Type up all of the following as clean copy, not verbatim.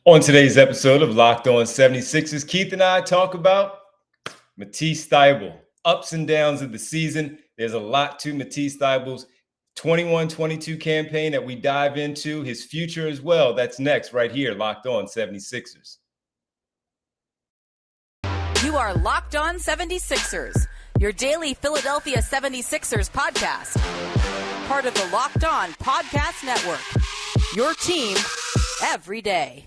On today's episode of Locked On 76ers, Keith and I talk about Matisse Thybulle, ups and downs of the season. There's a lot to Matisse Thybulle's 21-22 campaign that we dive into, his future as well. That's next right here, Locked On 76ers. You are Locked On 76ers, your daily Philadelphia 76ers podcast. Part of the Locked On Podcast Network, your team every day.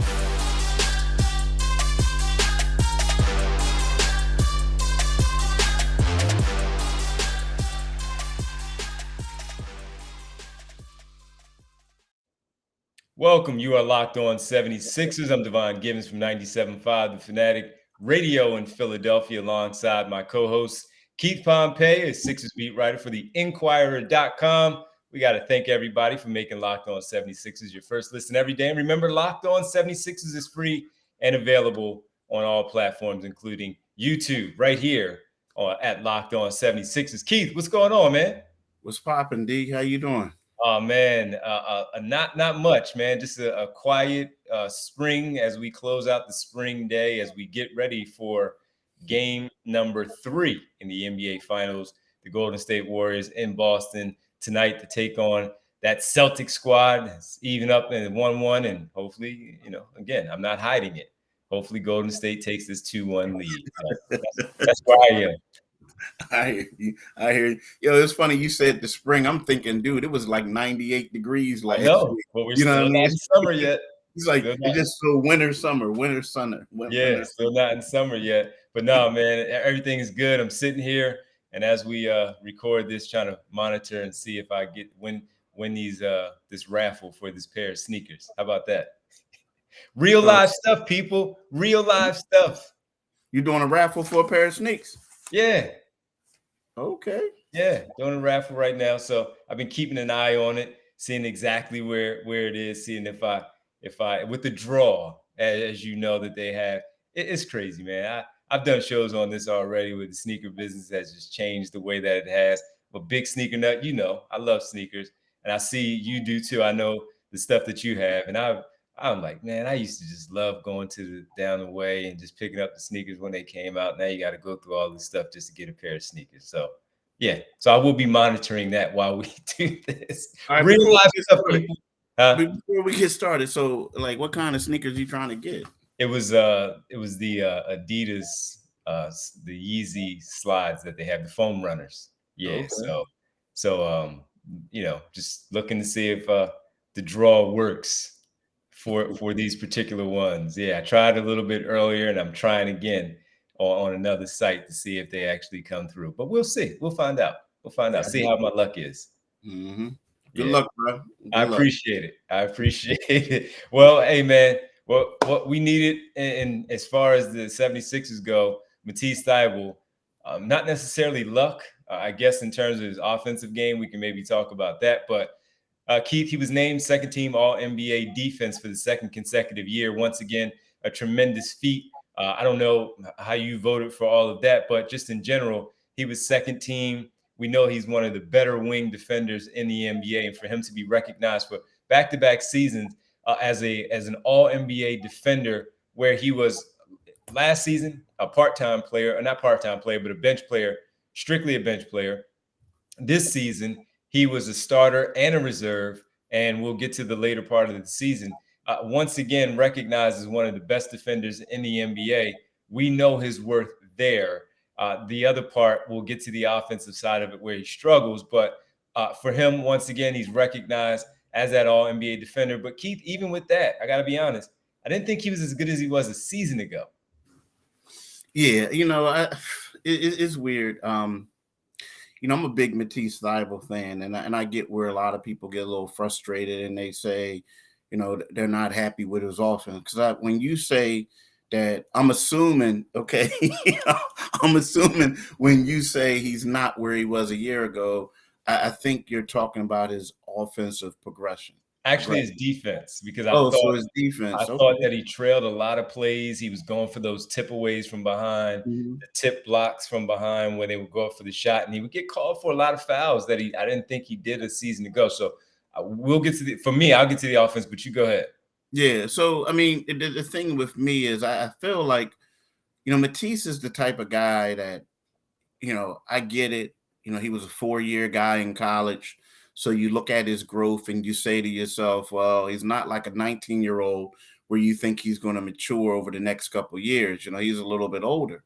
Welcome. You are Locked On 76ers. I'm Devon Givens from 97.5 The Fanatic Radio in Philadelphia, alongside my co-host Keith Pompey, a Sixers beat writer for the Inquirer.com. We got to thank everybody for making Locked On 76ers your first listen every day. And remember, Locked On 76ers is free and available on all platforms, including YouTube, right here at Locked On 76ers. Keith, what's going on, man? What's poppin', D? How you doing? Oh, man, not much, man. Just a quiet spring as we close out the spring day, as we get ready for game number 3 in the NBA Finals. The Golden State Warriors in Boston tonight to take on that Celtic squad. It's even up in 1-1, and hopefully, again, I'm not hiding it. Hopefully Golden State takes this 2-1 lead. That's where I am. I hear you. It's funny you said the spring. I'm thinking, dude, it was like 98 degrees last week. But we're still not in summer yet. It's like it's just so winter, summer. Yeah, still not in summer yet. But no, man, everything is good. I'm sitting here, and as we record this, trying to monitor and see if I get win these this raffle for this pair of sneakers. How about that? Real live stuff, people. Real live stuff. You doing a raffle for a pair of sneaks? Yeah. Okay. Yeah, doing a raffle right now. So I've been keeping an eye on it, seeing exactly where it is, seeing if I with the draw, as you know that they have. It's crazy, man. I've done shows on this already, with the sneaker business has just changed the way that it has. I'm a big sneaker nut, I love sneakers, and I see you do too. I know the stuff that you have, and I'm like, man, I used to just love going down the way and just picking up the sneakers when they came out. Now you got to go through all this stuff just to get a pair of sneakers. So, yeah. So I will be monitoring that while we do this. Right, real life stuff, people. Before we get started, so like, what kind of sneakers are you trying to get? It was the Adidas, the Yeezy slides that they have, the foam runners. Yeah. Okay. So just looking to see if the draw works for these particular ones. Yeah, I tried a little bit earlier, and I'm trying again on another site to see if they actually come through. But we'll see. We'll find out. See how my luck is. Mm-hmm. Good luck, bro. I appreciate it. Well, hey, man, what we needed, and as far as the 76ers go, Matisse Thybulle, not necessarily luck. I guess in terms of his offensive game, we can maybe talk about that. But Keith, he was named second team All-NBA defense for the second consecutive year. Once again, a tremendous feat. I don't know how you voted for all of that, but just in general, he was second team. We know he's one of the better wing defenders in the NBA, and for him to be recognized for back-to-back seasons as an All-NBA defender, where he was last season a part-time player, or not part-time player, but a bench player, strictly a bench player. This season, he was a starter and a reserve, and we'll get to the later part of the season. Once again, recognized as one of the best defenders in the NBA. We know his worth there. The other part, we'll get to the offensive side of it where he struggles. But for him, once again, he's recognized as that All-NBA defender. But Keith, even with that, I got to be honest, I didn't think he was as good as he was a season ago. Yeah, it's weird. I'm a big Matisse Thybulle fan, and I get where a lot of people get a little frustrated and they say, they're not happy with his offense. Because when you say that, I'm assuming, I'm assuming when you say he's not where he was a year ago, I think you're talking about his offensive progression. Actually, his defense, because I thought that he trailed a lot of plays. He was going for those tip-aways from behind, the tip blocks from behind when they would go up for the shot, and he would get called for a lot of fouls that I didn't think he did a season ago. So we'll get to I'll get to the offense, but you go ahead. Yeah. So, I mean, the thing with me is I feel like, Matisse is the type of guy that, I get it. He was a 4-year guy in college. So you look at his growth and you say to yourself, well, he's not like a 19-year-old where you think he's going to mature over the next couple of years. He's a little bit older.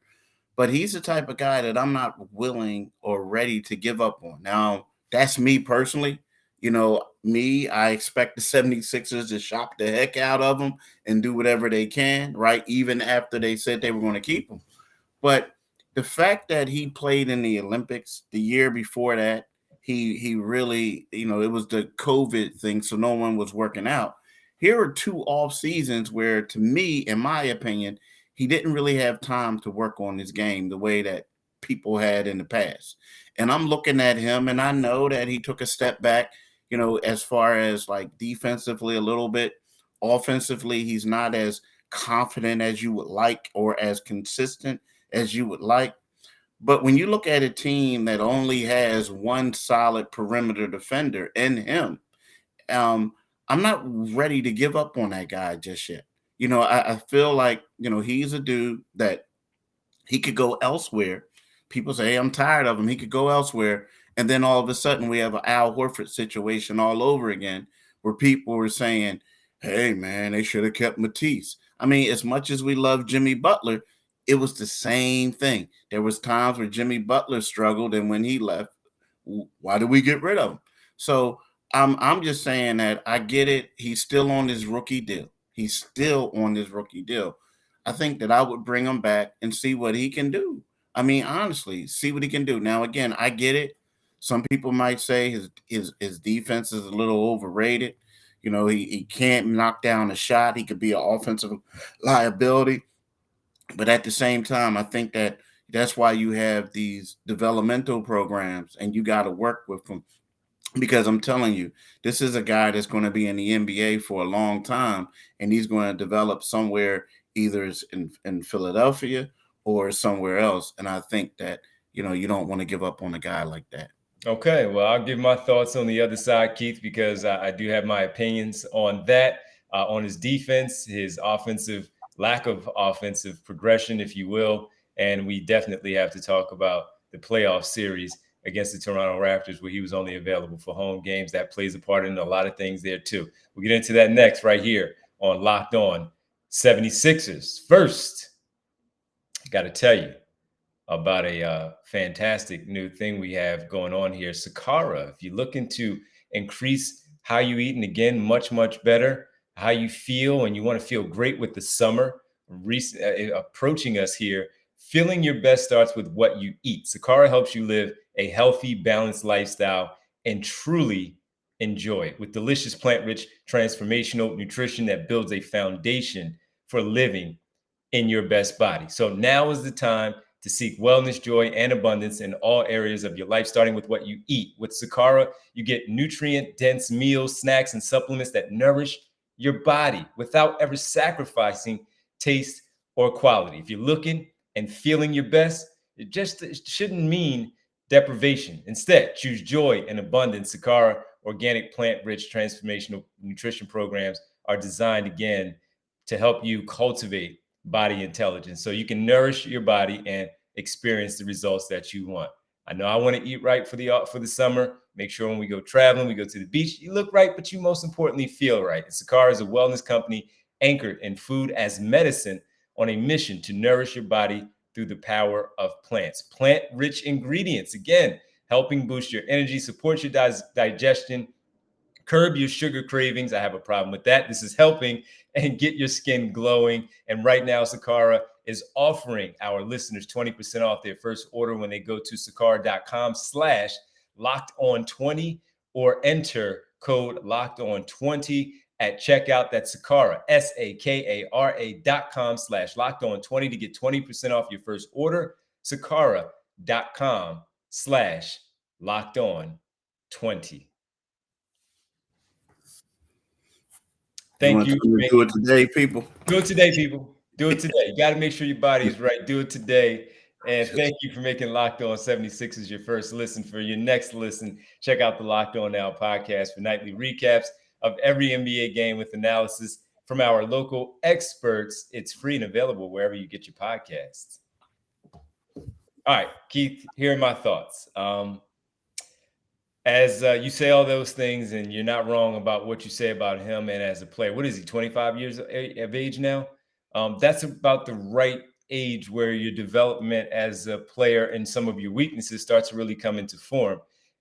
But he's the type of guy that I'm not willing or ready to give up on. Now, that's me personally. I expect the 76ers to shop the heck out of him and do whatever they can, right? Even after they said they were going to keep him. But the fact that he played in the Olympics the year before that, he really, it was the COVID thing, so no one was working out. Here are 2 off seasons where, to me, in my opinion, he didn't really have time to work on his game the way that people had in the past. And I'm looking at him and I know that he took a step back, as far as like defensively a little bit. Offensively, he's not as confident as you would like or as consistent as you would like. But when you look at a team that only has one solid perimeter defender in him, um, I'm not ready to give up on that guy just yet. I feel like, he's a dude that he could go elsewhere. People say, hey, I'm tired of him. He could go elsewhere. And then all of a sudden we have an Al Horford situation all over again where people were saying, hey, man, they should have kept Matisse. I mean, as much as we love Jimmy Butler, it was the same thing. There was times where Jimmy Butler struggled, and when he left, why did we get rid of him? So I'm just saying that I get it. He's still on his rookie deal. He's still on his rookie deal. I think that I would bring him back and see what he can do. I mean, honestly, see what he can do. Now, again, I get it. Some people might say his defense is a little overrated. He can't knock down a shot. He could be an offensive liability. But at the same time, I think that that's why you have these developmental programs and you got to work with them, because I'm telling you, this is a guy that's going to be in the NBA for a long time, and he's going to develop somewhere, either in Philadelphia or somewhere else. And I think that, you don't want to give up on a guy like that. Okay, well, I'll give my thoughts on the other side, Keith, because I do have my opinions on that, on his defense, his offensive lack of offensive progression, if you will. And we definitely have to talk about the playoff series against the Toronto Raptors, where he was only available for home games. That plays a part in a lot of things there, too. We'll get into that next right here on Locked On 76ers. First, I got to tell you about a fantastic new thing we have going on here. Sakara, if you're looking to increase how you eat, and again, much, much better, how you feel, and you want to feel great with the summer approaching us here, feeling your best starts with what you eat. Sakara helps you live a healthy, balanced lifestyle and truly enjoy it with delicious, plant-rich, transformational nutrition that builds a foundation for living in your best body. So now is the time to seek wellness, joy, and abundance in all areas of your life, starting with what you eat. With Sakara, you get nutrient-dense meals, snacks, and supplements that nourish your body without ever sacrificing taste or quality. If you're looking and feeling your best, it shouldn't mean deprivation. Instead, choose joy and abundance. Sakara organic, plant-rich, transformational nutrition programs are designed, again, to help you cultivate body intelligence so you can nourish your body and experience the results that you want. I know I want to eat right for the summer. Make sure when we go traveling, we go to the beach, you look right, but you most importantly feel right. And Sakara is a wellness company anchored in food as medicine, on a mission to nourish your body through the power of plants. Plant-rich ingredients, again, helping boost your energy, support your digestion, curb your sugar cravings. I have a problem with that. This is helping and get your skin glowing. And right now, Sakara is offering our listeners 20% off their first order when they go to sakara.com/lockedon20 or enter code lockedon20 at checkout. That's Sakara, SAKARA.com/lockedon20 to get 20% off your first order. Sakara.com/lockedon20. Thank you. Do it today, people. Do it today, people. Do it today. You got to make sure your body is right. Do it today. And thank you for making Locked On 76ers your first listen. For your next listen, check out the Locked On Now podcast for nightly recaps of every NBA game with analysis, from our local experts. It's free and available wherever you get your podcasts. All right, Keith, here are my thoughts. As you say all those things, and you're not wrong about what you say about him and as a player. What is he, 25 years of age now? That's about the right age where your development as a player and some of your weaknesses starts to really come into form.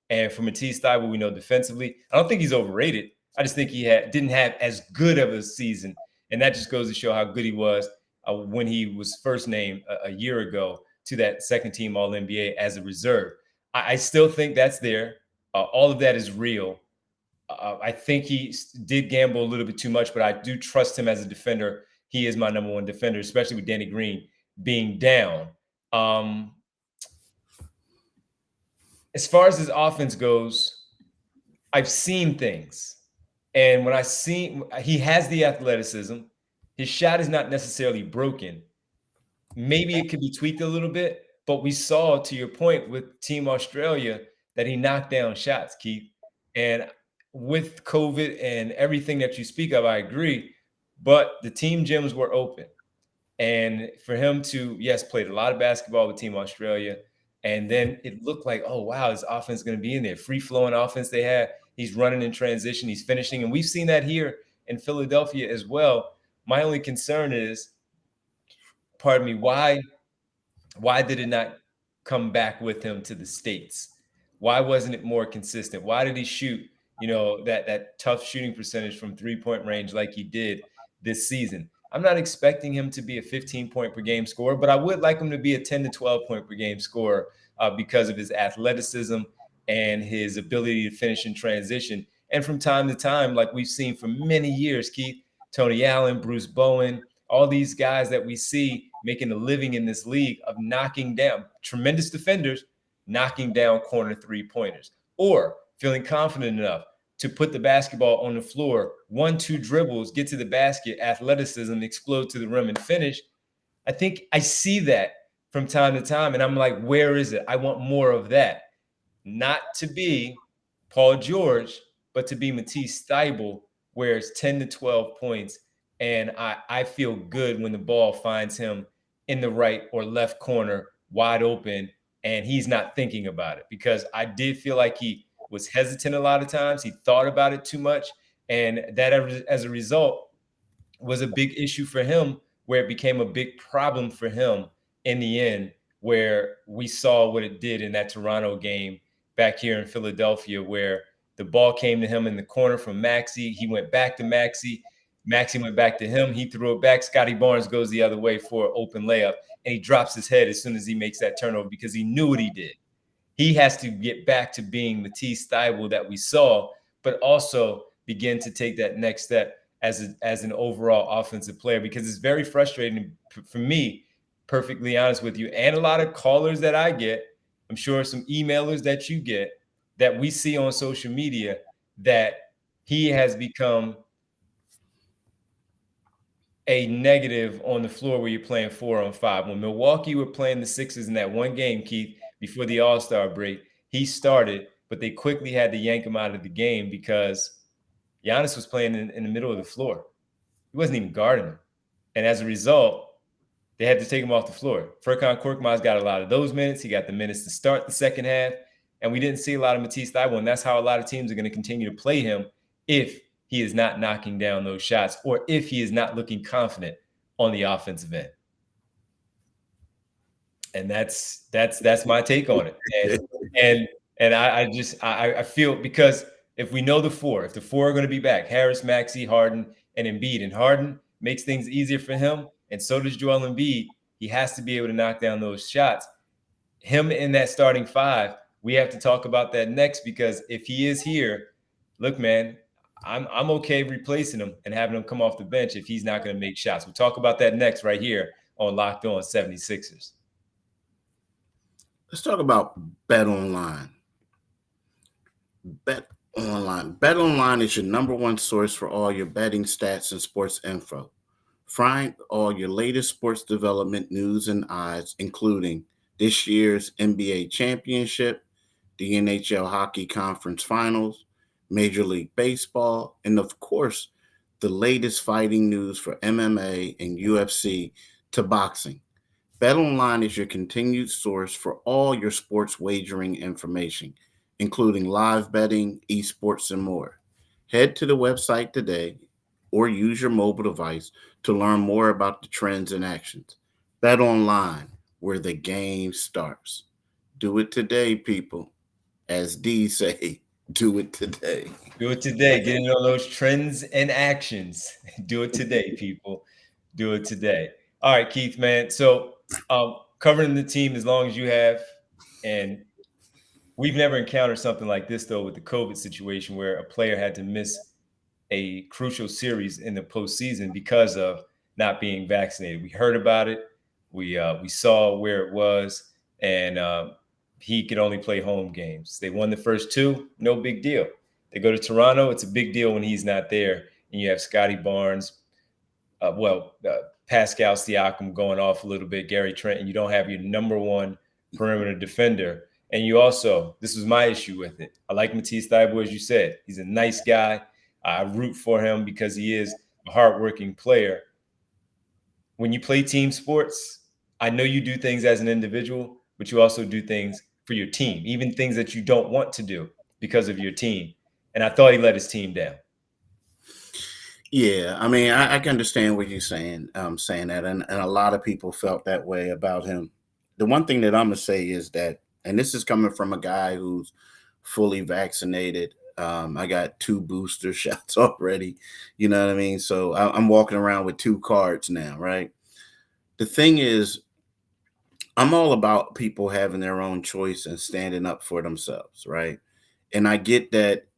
And for Matisse Thybulle, we know defensively, I don't think he's overrated. I just think he didn't have as good of a season. And that just goes to show how good he was when he was first named a year ago to that second team All-NBA as a reserve. I still think that's there. All of that is real. I think he did gamble a little bit too much, but I do trust him as a defender. He is my number one defender, especially with Danny Green being down. As far as his offense goes, I've seen things. And when I see he has the athleticism, his shot is not necessarily broken. Maybe it could be tweaked a little bit, but we saw, to your point, with Team Australia, that he knocked down shots, Keith. And with COVID and everything that you speak of, I agree. But the team gyms were open. And for him to, yes, played a lot of basketball with Team Australia. And then it looked like, oh, wow, his offense is going to be in there. Free-flowing offense they had. He's running in transition. He's finishing. And we've seen that here in Philadelphia as well. My only concern is, pardon me, why did it not come back with him to the States? Why wasn't it more consistent? Why did he shoot, that tough shooting percentage from 3-point range like he did this season? I'm not expecting him to be a 15-point per game scorer, but I would like him to be a 10 to 12-point per game scorer because of his athleticism and his ability to finish in transition. And from time to time, like we've seen for many years, Keith, Tony Allen, Bruce Bowen, all these guys that we see making a living in this league of knocking down tremendous defenders, knocking down corner three-pointers, or feeling confident enough to put the basketball on the floor, 1-2 dribbles, get to the basket, athleticism, explode to the rim and finish. I think I see that from time to time, and I'm like, where is it? I want more of that. Not to be Paul George, but to be Matisse Thybulle, where it's 10 to 12 points. And I feel good when the ball finds him in the right or left corner, wide open, and he's not thinking about it. Because I did feel like he was hesitant a lot of times. He thought about it too much. And that, as a result, was a big issue for him, where it became a big problem for him in the end, where we saw what it did in that Toronto game back here in Philadelphia, where the ball came to him in the corner from Maxey. He went back to Maxey. Maxey went back to him. He threw it back. Scotty Barnes goes the other way for an open layup, and he drops his head as soon as he makes that turnover because he knew what he did. He has to get back to being Matisse Thybulle that we saw, but also begin to take that next step as an overall offensive player, because it's very frustrating for me, perfectly honest with you, and a lot of callers that I get, I'm sure some emailers that you get, that we see on social media, that he has become a negative on the floor where you're playing 4-on-5. When Milwaukee were playing the Sixers in that one game, Keith, before the All-Star break, he started, but they quickly had to yank him out of the game because Giannis was playing in the middle of the floor. He wasn't even guarding him. And as a result, they had to take him off the floor. Furkan Korkmaz got a lot of those minutes. He got the minutes to start the second half. And we didn't see a lot of Matisse Thybulle. And that's how a lot of teams are going to continue to play him if he is not knocking down those shots, or if he is not looking confident on the offensive end. And that's my take on it. And I feel, because if we know if the four are going to be back, Harris, Maxey, Harden, and Embiid, and Harden makes things easier for him, and so does Joel Embiid, he has to be able to knock down those shots. Him in that starting five, we have to talk about that next, because if he is here, look, man, I'm okay replacing him and having him come off the bench if he's not going to make shots. We'll talk about that next right here on Locked On 76ers. Let's talk about BetOnline. BetOnline. BetOnline is your number one source for all your betting stats and sports info. Find all your latest sports development news and odds, including this year's NBA championship, the NHL Hockey Conference Finals, Major League Baseball, and of course, the latest fighting news for MMA and UFC to boxing. BetOnline is your continued source for all your sports wagering information, including live betting, esports, and more. Head to the website today or use your mobile device to learn more about the trends and actions. BetOnline, where the game starts. Do it today, people. As D say, do it today. Do it today. Get in on those trends and actions. Do it today, people. Do it today. All right, Keith, man. So covering the team as long as you have, and we've never encountered something like this though with the COVID situation where a player had to miss a crucial series in the postseason because of not being vaccinated. We heard about it. We saw where it was, and he could only play home games. They won the first two, no big deal. They go to Toronto, it's a big deal when he's not there, and you have Scotty Barnes, Pascal Siakam going off a little bit, Gary Trent, and you don't have your number one perimeter defender. And you also, this was my issue with it. I like Matisse Thybulle, as you said. He's a nice guy. I root for him because he is a hardworking player. When you play team sports, I know you do things as an individual, but you also do things for your team, even things that you don't want to do because of your team. And I thought he let his team down. Yeah, I mean, I can understand what you're saying that, and a lot of people felt that way about him. The one thing that I'm gonna say is that, and this is coming from a guy who's fully vaccinated. I got 2 booster shots already. You know what I mean? So I'm walking around with 2 cards now, right? The thing is, I'm all about people having their own choice and standing up for themselves, right? And I get that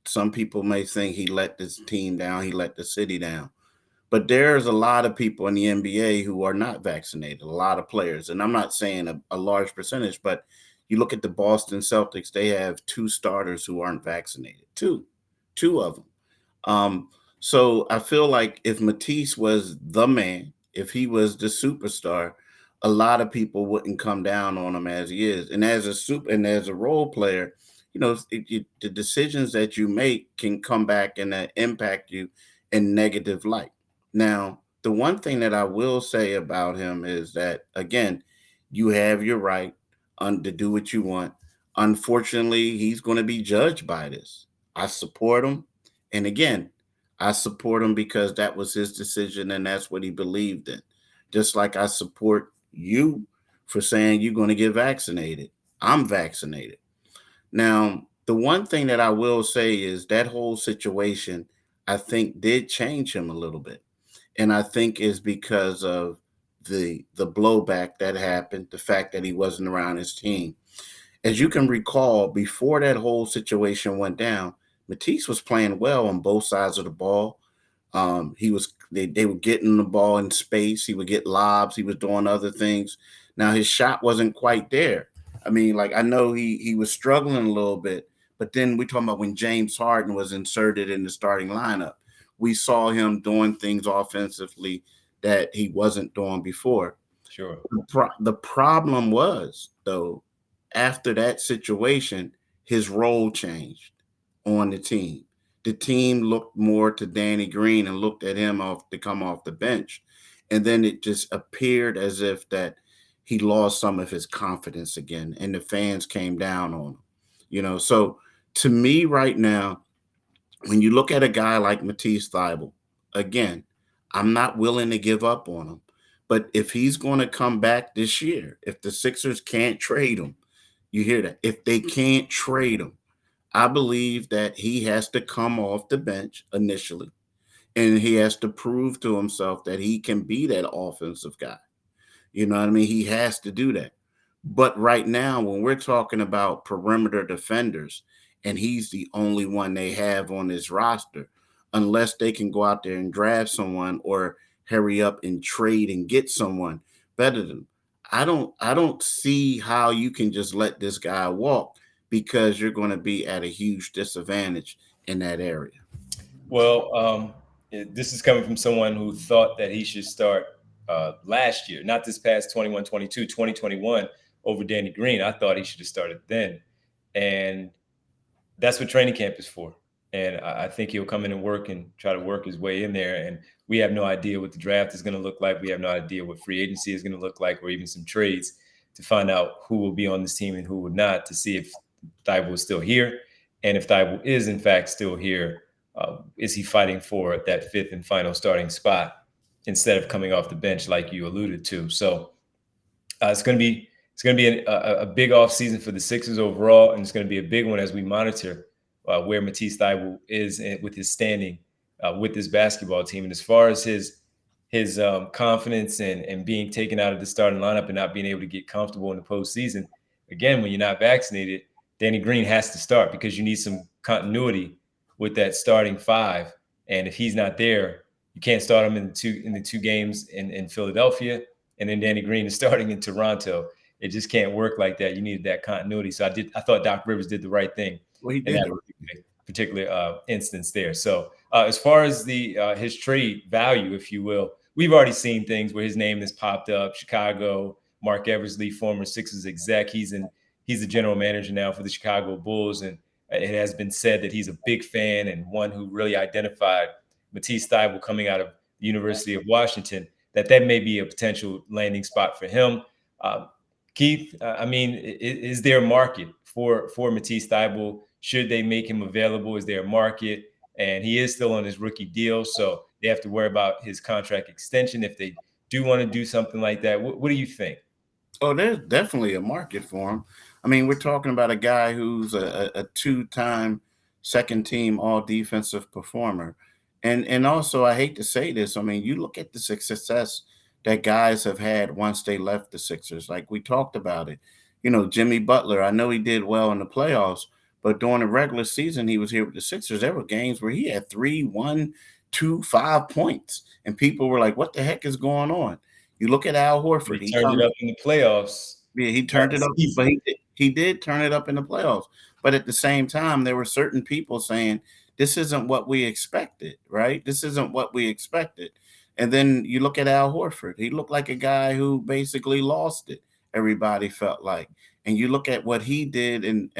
some people may think he let this team down, he let the city down. But there's a lot of people in the NBA who are not vaccinated, a lot of players. And I'm not saying a large percentage, but you look at the Boston Celtics, they have 2 starters who aren't vaccinated. Two of them. So I feel like if Matisse was the man, if he was the superstar, a lot of people wouldn't come down on him as he is. And as a role player, the decisions that you make can come back and impact you in negative light. Now, the one thing that I will say about him is that, again, you have your right to do what you want. Unfortunately, he's going to be judged by this. I support him. And again, I support him because that was his decision and that's what he believed in. Just like I support you for saying you're going to get vaccinated. I'm vaccinated. Now, the one thing that I will say is that whole situation, I think, did change him a little bit. And I think is because of the blowback that happened, the fact that he wasn't around his team. As you can recall, before that whole situation went down, Matisse was playing well on both sides of the ball. They were getting the ball in space. He would get lobs. He was doing other things. Now his shot wasn't quite there. I mean, like I know he was struggling a little bit, but then we talking about when James Harden was inserted in the starting lineup, we saw him doing things offensively that he wasn't doing before. Sure. The problem was though, after that situation, his role changed on the team. The team looked more to Danny Green and looked at him to come off the bench. And then it just appeared as if that he lost some of his confidence again and the fans came down on him. So to me right now, when you look at a guy like Matisse Thybulle, again, I'm not willing to give up on him. But if he's going to come back this year, if the Sixers can't trade him, you hear that? If they can't trade him, I believe that he has to come off the bench initially, and he has to prove to himself that he can be that offensive guy. You know what I mean? He has to do that. But right now, when we're talking about perimeter defenders, and he's the only one they have on this roster, unless they can go out there and draft someone or hurry up and trade and get someone better than him. I don't see how you can just let this guy walk because you're going to be at a huge disadvantage in that area. Well, this is coming from someone who thought that he should start last year, not this past 21-22, 2021 over Danny Green. I thought he should have started then. And that's what training camp is for. And I think he'll come in and work and try to work his way in there. And we have no idea what the draft is going to look like. We have no idea what free agency is going to look like, or even some trades to find out who will be on this team and who will not, to see if Thybulle is still here. And if Thybulle is, in fact, still here, is he fighting for that fifth and final starting spot instead of coming off the bench like you alluded to? So it's going to be a big off season for the Sixers overall, and it's going to be a big one as we monitor where Matisse Thybulle is with his standing with this basketball team. And as far as his confidence and being taken out of the starting lineup and not being able to get comfortable in the postseason, again, when you're not vaccinated, Danny Green has to start because you need some continuity with that starting five. And if he's not there, you can't start him in the two games in Philadelphia, and then Danny Green is starting in Toronto. It just can't work like that. You needed that continuity. So I thought Doc Rivers did the right thing in that particular instance there. So as far as his trade value, if you will, we've already seen things where his name has popped up. Chicago, Mark Eversley, former Sixers exec. He's the general manager now for the Chicago Bulls, and it has been said that he's a big fan and one who really identified Matisse Thybulle coming out of the University of Washington, that may be a potential landing spot for him. Keith, I mean, is there a market for Matisse Thybulle? Should they make him available? Is there a market? And he is still on his rookie deal, so they have to worry about his contract extension if they do want to do something like that. What do you think? Oh, there's definitely a market for him. I mean, we're talking about a guy who's a two-time second-team all-defensive performer. And also, I hate to say this, I mean, you look at the success that guys have had once they left the Sixers. Like we talked about it. You know, Jimmy Butler, I know he did well in the playoffs, but during the regular season, he was here with the Sixers. There were games where he had 3, 1, 2, 5 points. And people were like, what the heck is going on? You look at Al Horford. He turned it up in the playoffs. Yeah, he turned it up, but he did turn it up in the playoffs. But at the same time, there were certain people saying, this isn't what we expected, right? This isn't what we expected. And then you look at Al Horford. He looked like a guy who basically lost it, everybody felt like. And you look at what he did in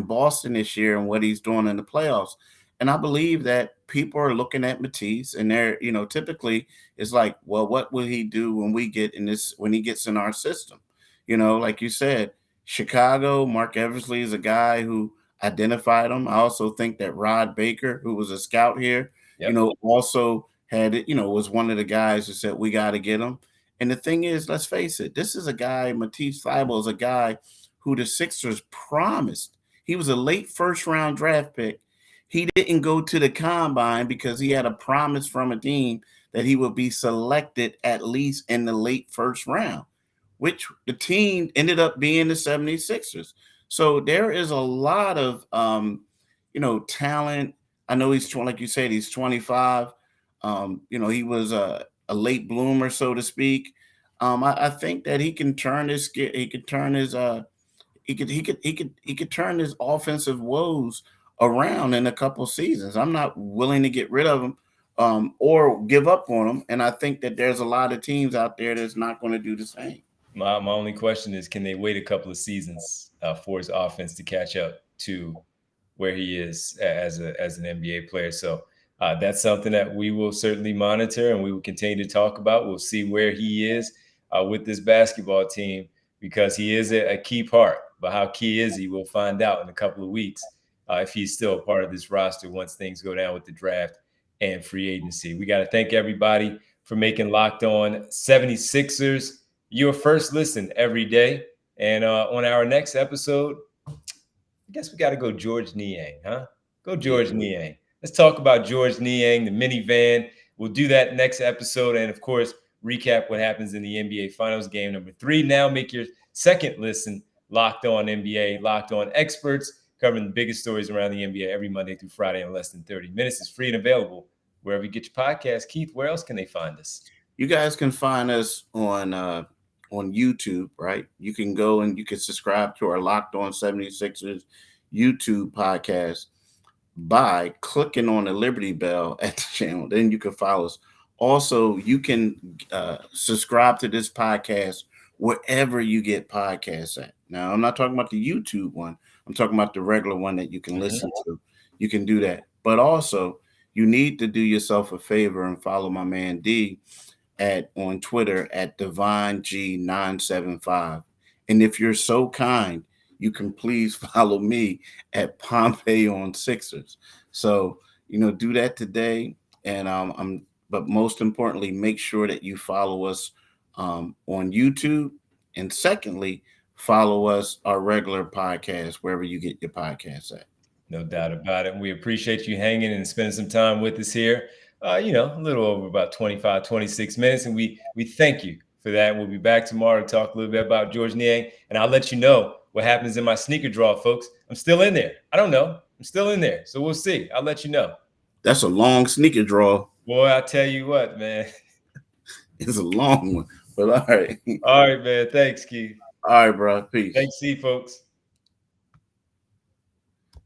Boston this year and what he's doing in the playoffs. And I believe that people are looking at Matisse, and they're, typically it's like, well, what will he do when he gets in our system? Like you said, Chicago, Mark Eversley is a guy who identified him. I also think that Rod Baker, who was a scout here, also had it, was one of the guys who said, we got to get him. And the thing is, let's face it, this is a guy, Matisse Thybulle is a guy who the Sixers promised. He was a late first-round draft pick. He didn't go to the combine because he had a promise from a team that he would be selected at least in the late first round, which the team ended up being the 76ers. So there is a lot of, talent. I know he's, like you said, he's 25. He was a late bloomer, so to speak. I think that he can turn his, he could turn his, he could turn his offensive woes around in a couple seasons. I'm not willing to get rid of him or give up on him. And I think that there's a lot of teams out there that's not going to do the same. My only question is, can they wait a couple of seasons for his offense to catch up to where he is as an NBA player? So that's something that we will certainly monitor and we will continue to talk about. We'll see where he is with this basketball team, because he is a key part. But how key is he? We'll find out in a couple of weeks if he's still a part of this roster once things go down with the draft and free agency. We got to thank everybody for making Locked On 76ers your first listen every day. And on our next episode, I guess we got to go George Niang, huh? Go George Niang. Let's talk about George Niang, the minivan. We'll do that next episode. And, of course, recap what happens in the NBA Finals game number 3. Now make your second listen Locked On NBA, Locked On Experts, covering the biggest stories around the NBA every Monday through Friday in less than 30 minutes. It's free and available wherever you get your podcast. Keith, where else can they find us? You guys can find us on YouTube, right? You can go and you can subscribe to our Locked On 76ers YouTube podcast by clicking on the Liberty Bell at the channel. Then you can follow us. Also, you can subscribe to this podcast wherever you get podcasts at. Now, I'm not talking about the YouTube one. I'm talking about the regular one that you can listen to. you can do that. But also, you need to do yourself a favor and follow my man D at on Twitter at DivineG975. And if you're so kind, you can please follow me at Pompey on Sixers. So, do that today. And but most importantly, make sure that you follow us on YouTube. And secondly, follow us, our regular podcast, wherever you get your podcasts at. No doubt about it. And we appreciate you hanging and spending some time with us here. A little over about 25, 26 minutes. And we thank you for that. We'll be back tomorrow to talk a little bit about Georges Niang. And I'll let you know what happens in my sneaker draw, folks. I'm still in there. I don't know. I'm still in there. So we'll see. I'll let you know. That's a long sneaker draw. Boy, I tell you what, man. It's a long one. But all right. All right, man. Thanks, Keith. All right, bro. Peace. Thanks, see, folks.